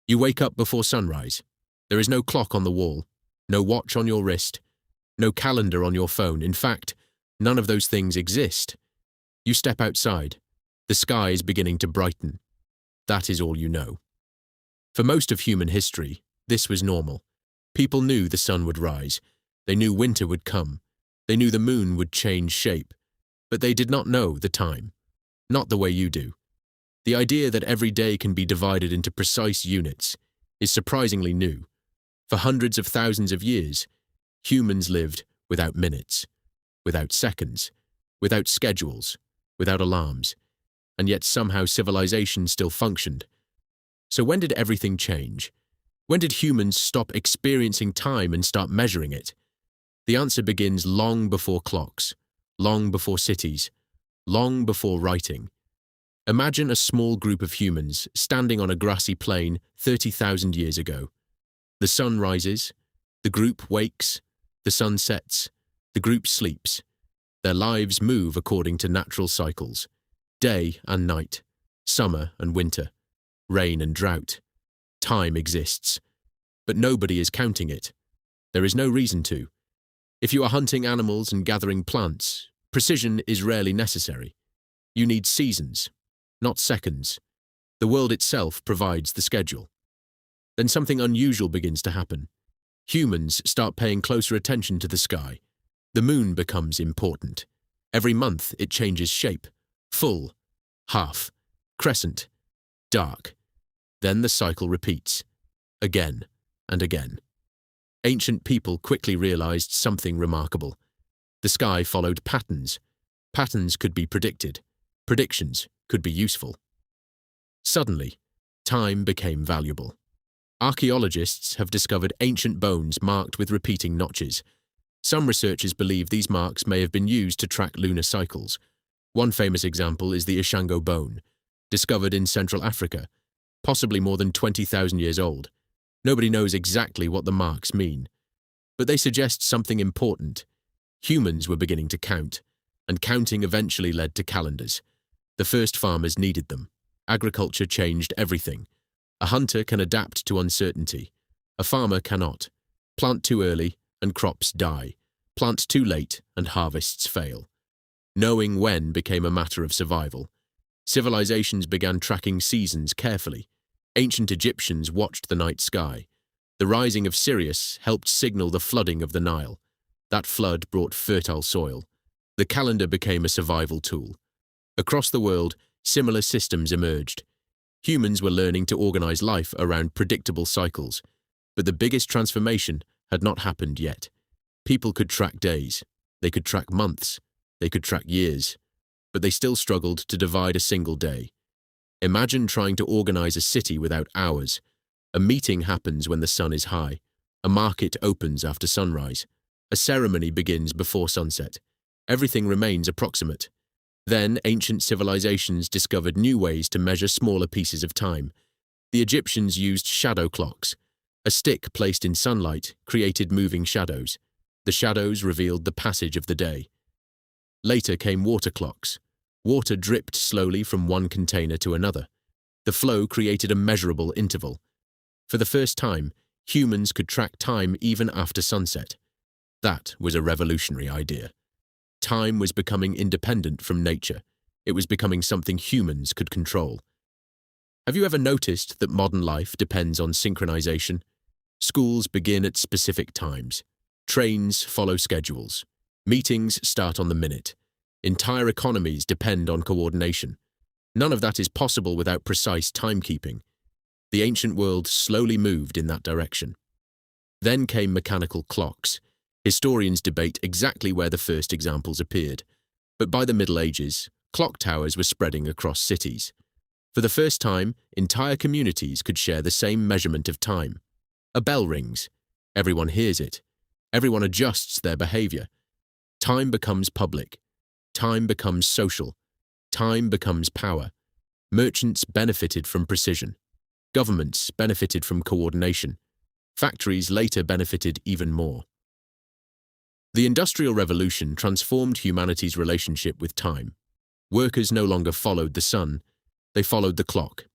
You wake up before sunrise. There is no clock on the wall, no watch on your wrist, no calendar on your phone. In fact, none of those things exist. You step outside. The sky is beginning to brighten. That is all you know. For most of human history, this was normal. People knew the sun would rise. They knew winter would come. They knew the moon would change shape. But they did not know the time. Not the way you do. The idea that every day can be divided into precise units is surprisingly new. For hundreds of thousands of years, humans lived without minutes, without seconds, without schedules, without alarms, and yet somehow civilization still functioned. So when did everything change? When did humans stop experiencing time and start measuring it? The answer begins long before clocks, long before cities, long before writing. Imagine a small group of humans standing on a grassy plain 30,000 years ago. The sun rises, the group wakes, the sun sets, the group sleeps. Their lives move according to natural cycles, day and night, summer and winter, rain and drought. Time exists, but nobody is counting it. There is no reason to. If you are hunting animals and gathering plants, precision is rarely necessary. You need seasons, not seconds. The world itself provides the schedule. Then something unusual begins to happen. Humans start paying closer attention to the sky. The moon becomes important. Every month it changes shape. Full, half, crescent, dark. Then the cycle repeats. Again and again. Ancient people quickly realized something remarkable. The sky followed patterns. Patterns could be predicted. Predictions could be useful. Suddenly, time became valuable. Archaeologists have discovered ancient bones marked with repeating notches. Some researchers believe these marks may have been used to track lunar cycles. One famous example is the Ishango bone, discovered in Central Africa, possibly more than 20,000 years old. Nobody knows exactly what the marks mean, but they suggest something important. Humans were beginning to count, and counting eventually led to calendars. The first farmers needed them. Agriculture changed everything. A hunter can adapt to uncertainty. A farmer cannot. Plant too early, and crops die. Plant too late, and harvests fail. Knowing when became a matter of survival. Civilizations began tracking seasons carefully. Ancient Egyptians watched the night sky. The rising of Sirius helped signal the flooding of the Nile. That flood brought fertile soil. The calendar became a survival tool. Across the world, similar systems emerged. Humans were learning to organize life around predictable cycles, but the biggest transformation had not happened yet. People could track days, they could track months, they could track years, but they still struggled to divide a single day. Imagine trying to organize a city without hours. A meeting happens when the sun is high. A market opens after sunrise. A ceremony begins before sunset. Everything remains approximate. Then ancient civilizations discovered new ways to measure smaller pieces of time. The Egyptians used shadow clocks. A stick placed in sunlight created moving shadows. The shadows revealed the passage of the day. Later came water clocks. Water dripped slowly from one container to another. The flow created a measurable interval. For the first time, humans could track time even after sunset. That was a revolutionary idea. Time was becoming independent from nature. It was becoming something humans could control. Have you ever noticed that modern life depends on synchronization? Schools begin at specific times. Trains follow schedules. Meetings start on the minute. Entire economies depend on coordination. None of that is possible without precise timekeeping. The ancient world slowly moved in that direction. Then came mechanical clocks. Historians debate exactly where the first examples appeared, but by the Middle Ages, clock towers were spreading across cities. For the first time, entire communities could share the same measurement of time. A bell rings. Everyone hears it. Everyone adjusts their behavior. Time becomes public. Time becomes social. Time becomes power. Merchants benefited from precision. Governments benefited from coordination. Factories later benefited even more. The Industrial Revolution transformed humanity's relationship with time. Workers no longer followed the sun, they followed the clock.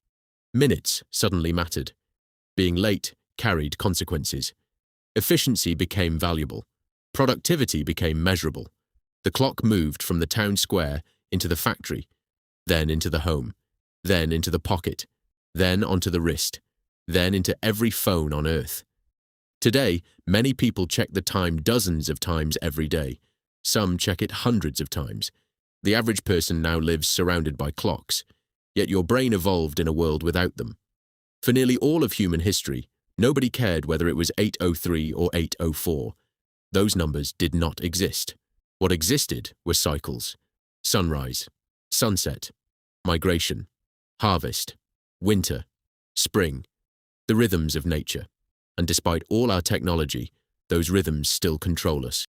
Minutes suddenly mattered. Being late carried consequences. Efficiency became valuable. Productivity became measurable. The clock moved from the town square into the factory, then into the home, then into the pocket, then onto the wrist, then into every phone on Earth. Today, many people check the time dozens of times every day. Some check it hundreds of times. The average person now lives surrounded by clocks, yet your brain evolved in a world without them. For nearly all of human history, nobody cared whether it was 8:03 or 8:04. Those numbers did not exist. What existed were cycles: sunrise, sunset, migration, harvest, winter, spring, the rhythms of nature. And despite all our technology, those rhythms still control us.